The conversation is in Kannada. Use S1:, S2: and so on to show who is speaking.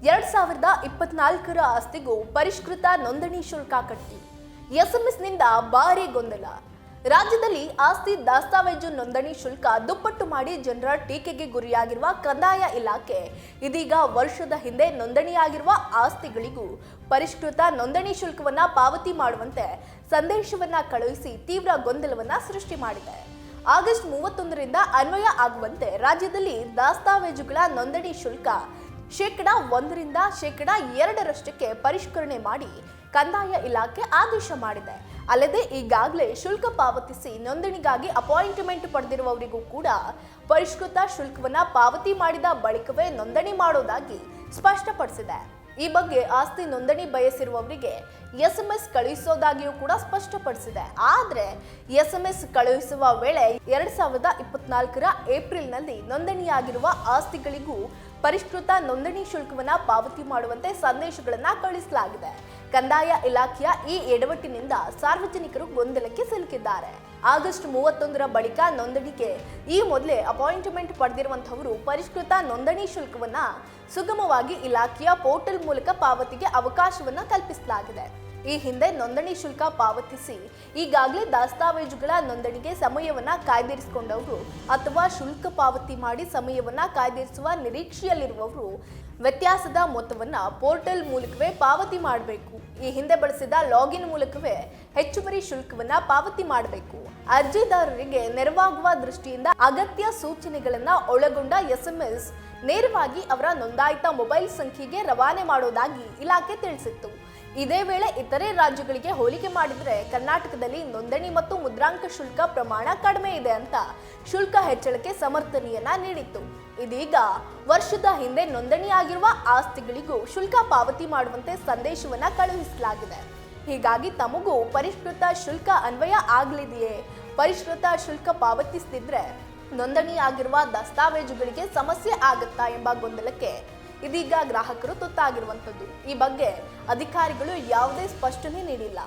S1: 2024ರ ಆಸ್ತಿಗೂ ಪರಿಷ್ಕೃತ ನೋಂದಣಿ ಶುಲ್ಕ ಕಟ್ಟಿ ಎಸ್ಎಂಎಸ್ನಿಂದ ಭಾರಿ ಗೊಂದಲ. ರಾಜ್ಯದಲ್ಲಿ ಆಸ್ತಿ ದಾಸ್ತಾವೇಜು ನೋಂದಣಿ ಶುಲ್ಕ ದುಪ್ಪಟ್ಟು ಮಾಡಿ ಜನರ ಟೀಕೆಗೆ ಗುರಿಯಾಗಿರುವ ಕಂದಾಯ ಇಲಾಖೆ ಇದೀಗ ವರ್ಷದ ಹಿಂದೆ ನೋಂದಣಿಯಾಗಿರುವ ಆಸ್ತಿಗಳಿಗೂ ಪರಿಷ್ಕೃತ ನೋಂದಣಿ ಶುಲ್ಕವನ್ನ ಪಾವತಿ ಮಾಡುವಂತೆ ಸಂದೇಶವನ್ನ ಕಳುಹಿಸಿ ತೀವ್ರ ಗೊಂದಲವನ್ನ ಸೃಷ್ಟಿ ಮಾಡಿದೆ. ಆಗಸ್ಟ್ 31ರಿಂದ ಅನ್ವಯ ಆಗುವಂತೆ ರಾಜ್ಯದಲ್ಲಿ ದಾಸ್ತಾವೇಜುಗಳ ನೋಂದಣಿ ಶುಲ್ಕ ಶೇಕಡಾ 1ರಿಂದ ಶೇಕಡಾ 2ರಷ್ಟಕ್ಕೆ ಪರಿಷ್ಕರಣೆ ಮಾಡಿ ಕಂದಾಯ ಇಲಾಖೆ ಆದೇಶ ಮಾಡಿದೆ. ಅಲ್ಲದೆ ಈಗಾಗಲೇ ಶುಲ್ಕ ಪಾವತಿಸಿ ನೋಂದಣಿಗಾಗಿ ಅಪಾಯಿಂಟ್ಮೆಂಟ್ ಪಡೆದಿರುವವರಿಗೂ ಕೂಡ ಪರಿಷ್ಕೃತ ಶುಲ್ಕವನ್ನ ಪಾವತಿ ಮಾಡಿದ ಬಳಿಕವೇ ನೋಂದಣಿ ಮಾಡೋದಾಗಿ ಸ್ಪಷ್ಟಪಡಿಸಿದೆ. ಈ ಬಗ್ಗೆ ಆಸ್ತಿ ನೋಂದಣಿ ಬಯಸಿರುವವರಿಗೆ ಎಸ್ಎಂಎಸ್ ಕಳುಹಿಸೋದಾಗಿಯೂ ಕೂಡ ಸ್ಪಷ್ಟಪಡಿಸಿದೆ. ಆದರೆ ಎಸ್ಎಂಎಸ್ ಕಳುಹಿಸುವ ವೇಳೆ 2024ರ ಏಪ್ರಿಲ್ನಲ್ಲಿ ನೋಂದಣಿಯಾಗಿರುವ ಆಸ್ತಿಗಳಿಗೂ ಪರಿಷ್ಕೃತ ನೋಂದಣಿ ಶುಲ್ಕವನ್ನ ಪಾವತಿ ಮಾಡುವಂತೆ ಸಂದೇಶಗಳನ್ನ ಕಳುಹಿಸಲಾಗಿದೆ. ಕಂದಾಯ ಇಲಾಖೆಯ ಈ ಎಡವಟ್ಟಿನಿಂದ ಸಾರ್ವಜನಿಕರು ಗೊಂದಲಕ್ಕೆ ಸಿಲುಕಿದ್ದಾರೆ. ಆಗಸ್ಟ್ 31ರ ಬಳಿಕ ನೋಂದಣಿಗೆ ಈ ಮೊದಲೇ ಅಪಾಯಿಂಟ್ಮೆಂಟ್ ಪಡೆದಿರುವಂತಹವರು ಪರಿಷ್ಕೃತ ನೋಂದಣಿ ಶುಲ್ಕವನ್ನ ಸುಗಮವಾಗಿ ಇಲಾಖೆಯ ಪೋರ್ಟಲ್ ಮೂಲಕ ಪಾವತಿಗೆ ಅವಕಾಶವನ್ನ ಕಲ್ಪಿಸಲಾಗಿದೆ. ಈ ಹಿಂದೆ ನೋಂದಣಿ ಶುಲ್ಕ ಪಾವತಿಸಿ ಈಗಾಗಲೇ ದಾಸ್ತಾವೇಜುಗಳ ನೋಂದಣಿಗೆ ಸಮಯವನ್ನ ಕಾಯ್ದಿರಿಸಿಕೊಂಡವರು ಅಥವಾ ಶುಲ್ಕ ಪಾವತಿ ಮಾಡಿ ಸಮಯವನ್ನ ಕಾಯ್ದಿರಿಸುವ ನಿರೀಕ್ಷೆಯಲ್ಲಿರುವವರು ವ್ಯತ್ಯಾಸದ ಮೊತ್ತವನ್ನ ಪೋರ್ಟಲ್ ಮೂಲಕವೇ ಪಾವತಿ ಮಾಡಬೇಕು. ಈ ಹಿಂದೆ ಬಳಸಿದ ಲಾಗಿನ್ ಮೂಲಕವೇ ಹೆಚ್ಚುವರಿ ಶುಲ್ಕವನ್ನ ಪಾವತಿ ಮಾಡಬೇಕು. ಅರ್ಜಿದಾರರಿಗೆ ನೆರವಾಗುವ ದೃಷ್ಟಿಯಿಂದ ಅಗತ್ಯ ಸೂಚನೆಗಳನ್ನ ಒಳಗೊಂಡ ಎಸ್ಎಂಎಸ್ ನೇರವಾಗಿ ಅವರ ನೋಂದಾಯಿತ ಮೊಬೈಲ್ ಸಂಖ್ಯೆಗೆ ರವಾನೆ ಮಾಡೋದಾಗಿ ಇಲಾಖೆ ತಿಳಿಸಿತ್ತು. ಇದೇ ವೇಳೆ ಇತರೆ ರಾಜ್ಯಗಳಿಗೆ ಹೋಲಿಕೆ ಮಾಡಿದರೆ ಕರ್ನಾಟಕದಲ್ಲಿ ನೋಂದಣಿ ಮತ್ತು ಮುದ್ರಾಂಕ ಶುಲ್ಕ ಪ್ರಮಾಣ ಕಡಿಮೆ ಇದೆ ಅಂತ ಶುಲ್ಕ ಹೆಚ್ಚಳಕ್ಕೆ ಸಮರ್ಥನೆಯನ್ನ ನೀಡಿತ್ತು. ಇದೀಗ ವರ್ಷದ ಹಿಂದೆ ನೋಂದಣಿಯಾಗಿರುವ ಆಸ್ತಿಗಳಿಗೂ ಶುಲ್ಕ ಪಾವತಿ ಮಾಡುವಂತೆ ಸಂದೇಶವನ್ನ ಕಳುಹಿಸಲಾಗಿದೆ. ಹೀಗಾಗಿ ತಮಗೂ ಪರಿಷ್ಕೃತ ಶುಲ್ಕ ಅನ್ವಯ ಆಗಲಿದೆಯೇ? ಪರಿಷ್ಕೃತ ಶುಲ್ಕ ಪಾವತಿಸದಿದ್ರೆ ನೋಂದಣಿಯಾಗಿರುವ ದಸ್ತಾವೇಜುಗಳಿಗೆ ಸಮಸ್ಯೆ ಆಗುತ್ತಾ ಎಂಬ ಗೊಂದಲಕ್ಕೆ ಇದೀಗ ಗ್ರಾಹಕರು ತುತ್ತಾಗಿರುವಂಥದ್ದು. ಈ ಬಗ್ಗೆ ಅಧಿಕಾರಿಗಳು ಯಾವುದೇ ಸ್ಪಷ್ಟನೆ ನೀಡಿಲ್ಲ.